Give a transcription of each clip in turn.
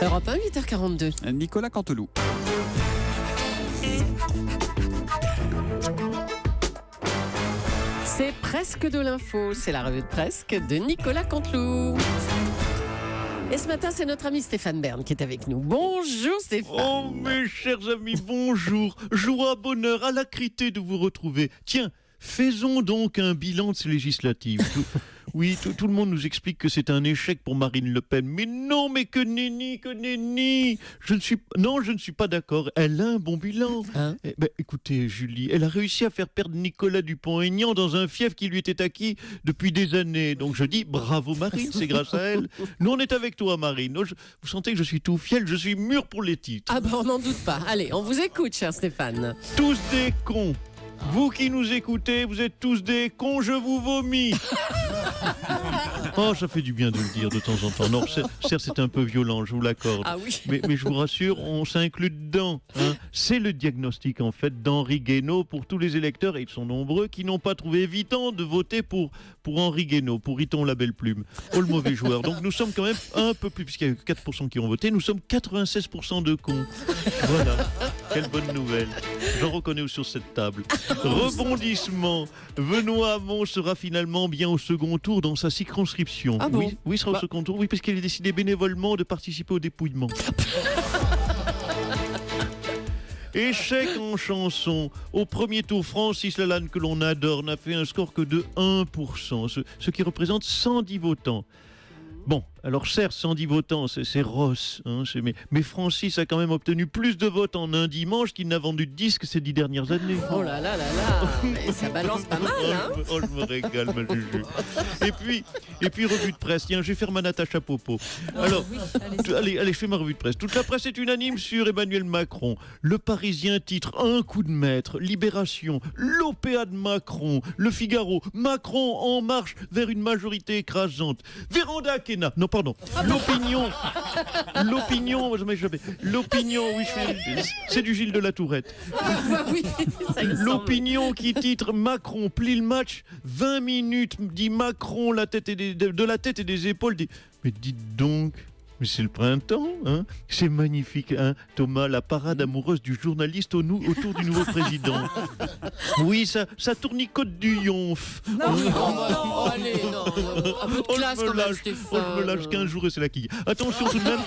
Europe 1, 8h42. Nicolas Canteloup. C'est presque de l'info, c'est la revue de presque de Nicolas Canteloup. Et ce matin, c'est notre ami Stéphane Bern qui est avec nous. Bonjour Stéphane. Oh mes chers amis, bonjour. Joie, bonheur, alacrité de vous retrouver. Tiens, faisons donc un bilan de ces législatives. Tout le monde nous explique que c'est un échec pour Marine Le Pen. Mais non, mais que nenni. Je ne suis pas d'accord. Elle a un bon bilan. Hein? Écoutez, Julie, elle a réussi à faire perdre Nicolas Dupont-Aignan dans un fief qui lui était acquis depuis des années. Donc je dis bravo Marine, c'est grâce à elle. Nous, on est avec toi Marine. Vous sentez que je suis tout fiel, je suis mûr pour les titres. Ah ben on n'en doute pas. Allez, on vous écoute, cher Stéphane. Tous des cons. Vous qui nous écoutez, vous êtes tous des cons, je vous vomis. Oh, ça fait du bien de le dire de temps en temps. Non, certes, c'est un peu violent, je vous l'accorde. Ah oui. Mais je vous rassure, on s'inclut dedans. Hein. C'est le diagnostic, en fait, d'Henri Guénaud pour tous les électeurs, et ils sont nombreux, qui n'ont pas trouvé évitant de voter pour Henri Guénaud, pour Riton la belle plume. Oh, le mauvais joueur. Donc nous sommes quand même un peu plus, puisqu'il y a eu 4% qui ont voté, nous sommes 96% de cons. Voilà. Quelle bonne nouvelle. J'en reconnais sur cette table. Rebondissement. Benoît Hamon sera finalement bien au second tour dans sa circonscription. Ah bon? Oui, il sera au second tour. Oui, parce qu'il a décidé bénévolement de participer au dépouillement. Échec en chanson. Au premier tour, Francis Lalanne, que l'on adore, n'a fait un score que de 1%, ce qui représente 110 votants. Bon, alors certes, 110 votants, c'est Ross, hein, mais Francis a quand même obtenu plus de votes en un dimanche qu'il n'a vendu de disques ces 10 dernières années. Oh là là là là. Mais ça balance pas mal, hein. Oh, je me régale, ma Juju. Et puis, revue de presse. Tiens, je vais faire ma Natacha Popo. Alors, allez, je fais ma revue de presse. Toute la presse est unanime sur Emmanuel Macron. Le Parisien titre un coup de maître. Libération, l'OPA de Macron. Le Figaro, Macron en marche vers une majorité écrasante. Véranda Kena. Non, pardon. L'opinion, oui, c'est du Gilles de la Tourette. Oui, ça y ressemble. L'opinion qui titre Macron plie le match, 20 minutes, dit Macron de la tête et des épaules. Mais dites donc, mais c'est le printemps, hein? C'est magnifique, hein, Thomas, la parade amoureuse du journaliste autour du nouveau président. Oui, ça tournicote du yonf. Non, allez, non. Un peu de classe quand même, Stéphane. Je me lâche 15 jours et c'est la quille. Attention tout de même.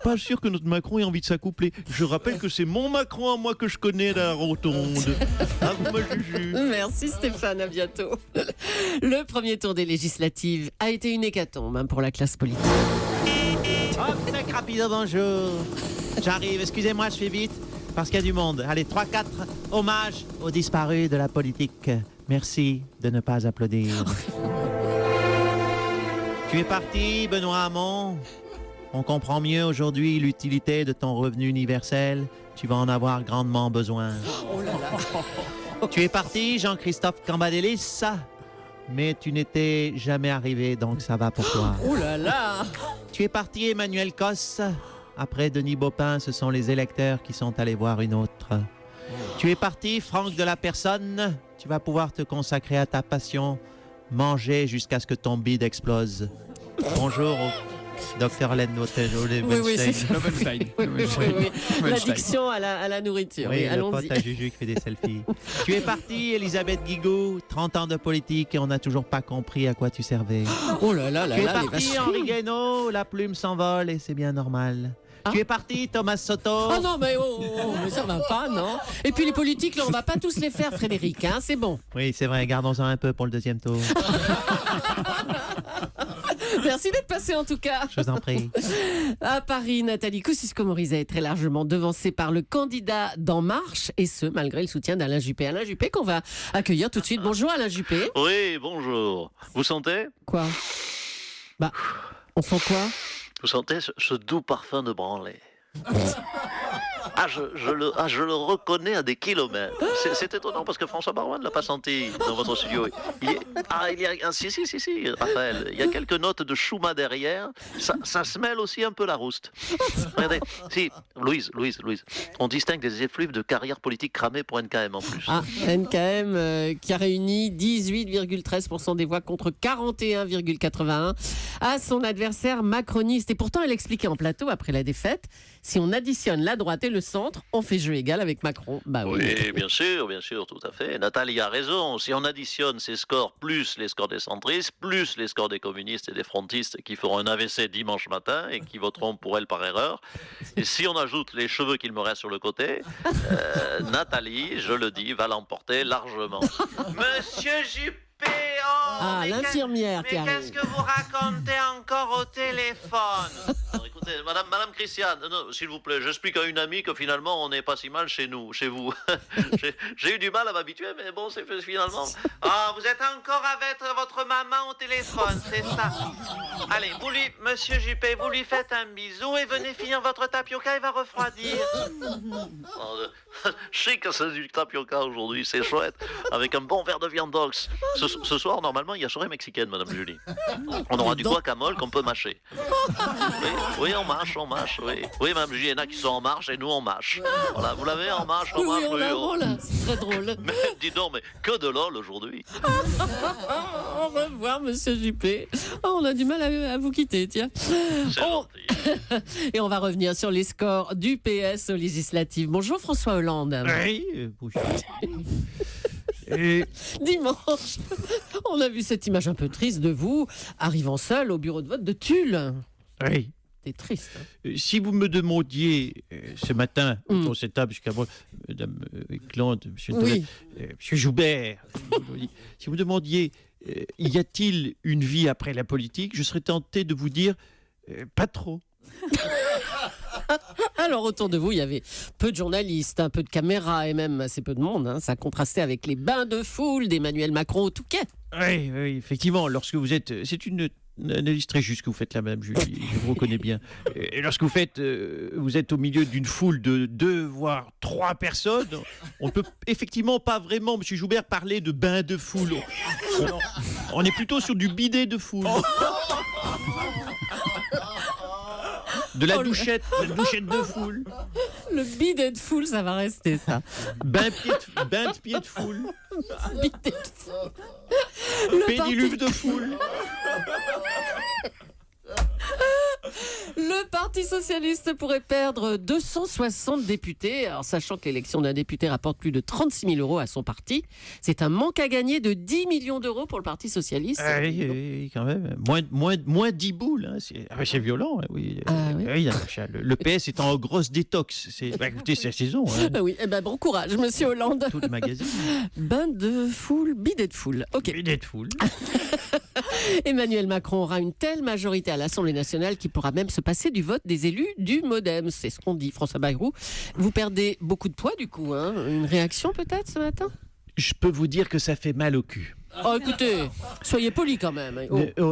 Pas sûr que notre Macron ait envie de s'accoupler. Je rappelle que c'est mon Macron à moi que je connais à la rotonde. Ah, vous me jugez. Merci Stéphane, à bientôt. Le premier tour des législatives a été une hécatombe, hein, pour la classe politique. Hop, sec rapido, bonjour. J'arrive, excusez-moi, je fais vite, parce qu'il y a du monde. Allez, 3-4 hommages aux disparus de la politique. Merci de ne pas applaudir. Tu es parti, Benoît Hamon. On comprend mieux aujourd'hui l'utilité de ton revenu universel. Tu vas en avoir grandement besoin. Oh là là. Tu es parti, Jean-Christophe Cambadélis, mais tu n'étais jamais arrivé, donc ça va pour toi. Oh là là. Tu es parti, Emmanuel Cosse. Après Denis Baupin, ce sont les électeurs qui sont allés voir une autre. Tu es parti, Franck de la Personne. Tu vas pouvoir te consacrer à ta passion, manger jusqu'à ce que ton bide explose. Bonjour au docteur Len Oui, c'est ça. Oui. L'addiction à la nourriture. Oui, Oui, le allons-y. pote à Juju qui fait des selfies. Tu es parti, Elisabeth Guigou, 30 ans de politique et on n'a toujours pas compris à quoi tu servais. Oh là là là Tu es là, les parti, vacheries. Henri Guénaud, la plume s'envole et c'est bien normal. Ah. Tu es parti, Thomas Soto. Ah non, mais mais ça va pas, non. Et puis les politiques, là, on va pas tous les faire, Frédéric, hein, c'est bon. Oui, c'est vrai, gardons-en un peu pour le deuxième tour. Merci d'être passé en tout cas. Je vous en prie. À Paris, Nathalie Kosciusko-Morizet est très largement devancée par le candidat d'En Marche, et ce, malgré le soutien d'Alain Juppé. Alain Juppé qu'on va accueillir tout de suite. Bonjour Alain Juppé. Oui, bonjour. Vous sentez? Quoi? On sent quoi? Vous sentez ce doux parfum de branlée? Je le reconnais à des kilomètres. C'est étonnant parce que François Baroin ne l'a pas senti dans votre studio. Si, Raphaël, il y a quelques notes de chouma derrière. Ça se mêle aussi un peu la rouste. Regardez, si, Louise, on distingue des effluves de carrière politique cramée pour NKM en plus. Ah, NKM qui a réuni 18,13% des voix contre 41,81% à son adversaire macroniste. Et pourtant, elle expliquait en plateau après la défaite, si on additionne la droite et le centre, on fait jeu égal avec Macron. Bah oui. Oui, bien sûr, tout à fait. Nathalie a raison. Si on additionne ces scores plus les scores des centristes, plus les scores des communistes et des frontistes qui feront un AVC dimanche matin et qui voteront pour elle par erreur, et si on ajoute les cheveux qu'il me reste sur le côté, Nathalie, je le dis, va l'emporter largement. Monsieur Juppé, l'infirmière qui arrive. Qu'est-ce que vous racontez encore au téléphone? Alors, écoutez, Madame Christiane, non, s'il vous plaît, j'explique à une amie que finalement on n'est pas si mal chez vous. J'ai eu du mal à m'habituer, mais bon, c'est finalement. Ah, vous êtes encore avec votre maman au téléphone, c'est ça. Allez, Monsieur Juppé, vous lui faites un bisou et venez finir votre tapioca, il va refroidir. Je sais que c'est du tapioca aujourd'hui, c'est chouette, avec un bon verre de viande d'ox. Ce soir, normalement, il y a soirée mexicaine, Madame Julie. On aura du guacamole qu'on peut mâcher. Oui, on mâche, oui. Oui, Madame Julie, il y en a qui sont en marche et nous, on mâche. Voilà, vous l'avez en marche, on mâche. Oui, c'est très drôle. Mais dis donc, mais que de lol aujourd'hui. Au revoir, Monsieur Juppé. On a du mal à vous quitter, tiens. Et on va revenir sur les scores du PS aux législatives. Bonjour, François Hollande. Oui, bonjour. Dimanche, on a vu cette image un peu triste de vous arrivant seul au bureau de vote de Tulle. Oui. C'est triste. Si vous me demandiez ce matin, dans cette table jusqu'à moi, Madame Claude, Monsieur Monsieur Joubert, si vous me demandiez y a-t-il une vie après la politique, je serais tenté de vous dire pas trop. Alors autour de vous, il y avait peu de journalistes, un peu de caméras et même assez peu de monde. Hein. Ça contrastait avec les bains de foule d'Emmanuel Macron au Touquet. Oui, effectivement, lorsque vous êtes... C'est une analyse très juste que vous faites là, Madame Julie, je vous reconnais bien. Et lorsque vous êtes au milieu d'une foule de 2 voire 3 personnes, on ne peut effectivement pas vraiment, Monsieur Joubert, parler de bain de foule. On est plutôt sur du bidet de foule. De la douchette de foule. Le bidet de foule, ça va rester ça. Bain de pied de foule. Bidet de foule. Pédiluve de foule. Le Parti socialiste pourrait perdre 260 députés, alors sachant que l'élection d'un député rapporte plus de 36 000 € à son parti. C'est un manque à gagner de 10 millions d'euros pour le Parti socialiste. Oui, quand même. Moins 10 boules. Hein. C'est violent. Hein, oui. Oui. Le PS est en grosse détox. Écoutez, c'est la saison. Hein. Oui, bon courage, Monsieur Hollande. Tout le magazine. Bain de foule, bidet de foule. Ok. Bidet de foule. Emmanuel Macron aura une telle majorité à l'Assemblée nationale qu'il pourra même se passer du vote des élus du MoDem. C'est ce qu'on dit. François Bayrou, vous perdez beaucoup de poids du coup. Hein. Une réaction peut-être ce matin? Je peux vous dire que ça fait mal au cul. Oh, écoutez, soyez poli quand même.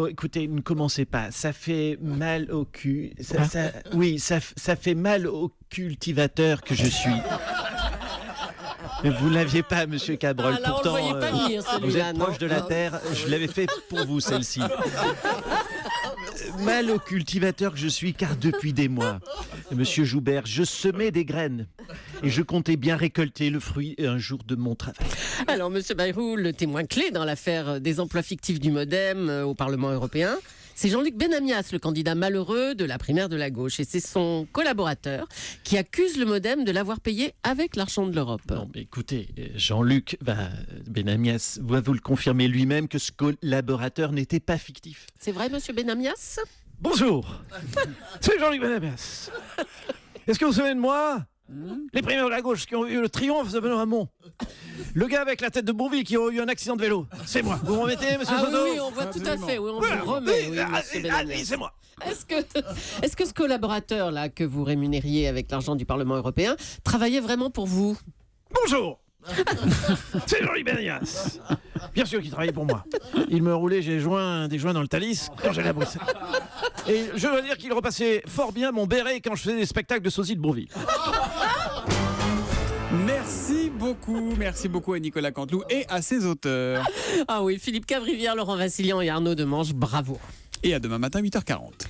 Écoutez, ne commencez pas. Ça fait mal au cul. Ça fait mal au cultivateur que je suis. Mais vous ne l'aviez pas, Monsieur Cabrol. Ah, là, pourtant, on le voyait pas venir, vous êtes proche de la terre. Je l'avais fait pour vous, celle-ci. Mal au cultivateur que je suis, car depuis des mois, Monsieur Joubert, je semais des graines et je comptais bien récolter le fruit un jour de mon travail. Alors, Monsieur Bayrou, le témoin clé dans l'affaire des emplois fictifs du MoDem au Parlement européen, c'est Jean-Luc Benamias, le candidat malheureux de la primaire de la gauche. Et c'est son collaborateur qui accuse le MoDem de l'avoir payé avec l'argent de l'Europe. Non, mais écoutez, Jean-Luc Benamias va vous le confirmer lui-même que ce collaborateur n'était pas fictif. C'est vrai, Monsieur Benamias? Bonjour, c'est Jean-Luc Benamias. Est-ce que vous vous souvenez de moi? Les primaires de la gauche qui ont eu le triomphe de Benoît Hamon. Le gars avec la tête de Bourville qui a eu un accident de vélo. C'est moi. Vous me remettez, Monsieur Soto? Oui, on voit tout à fait. Oui, on vous remet. Oui, Monsieur Benamias. C'est moi. Est-ce que ce collaborateur-là que vous rémunériez avec l'argent du Parlement européen travaillait vraiment pour vous? Bonjour. C'est Jean-Luc Benamias. Bien sûr qu'il travaillait pour moi. Il me roulait des joints dans le Thalys quand j'allais à Bruxelles. Et je dois dire qu'il repassait fort bien mon béret quand je faisais des spectacles de sosie de Bourville. Merci beaucoup à Nicolas Canteloup et à ses auteurs. Ah oui, Philippe Cavrivière, Laurent Vassilian et Arnaud Demange, bravo. Et à demain matin, 8h40.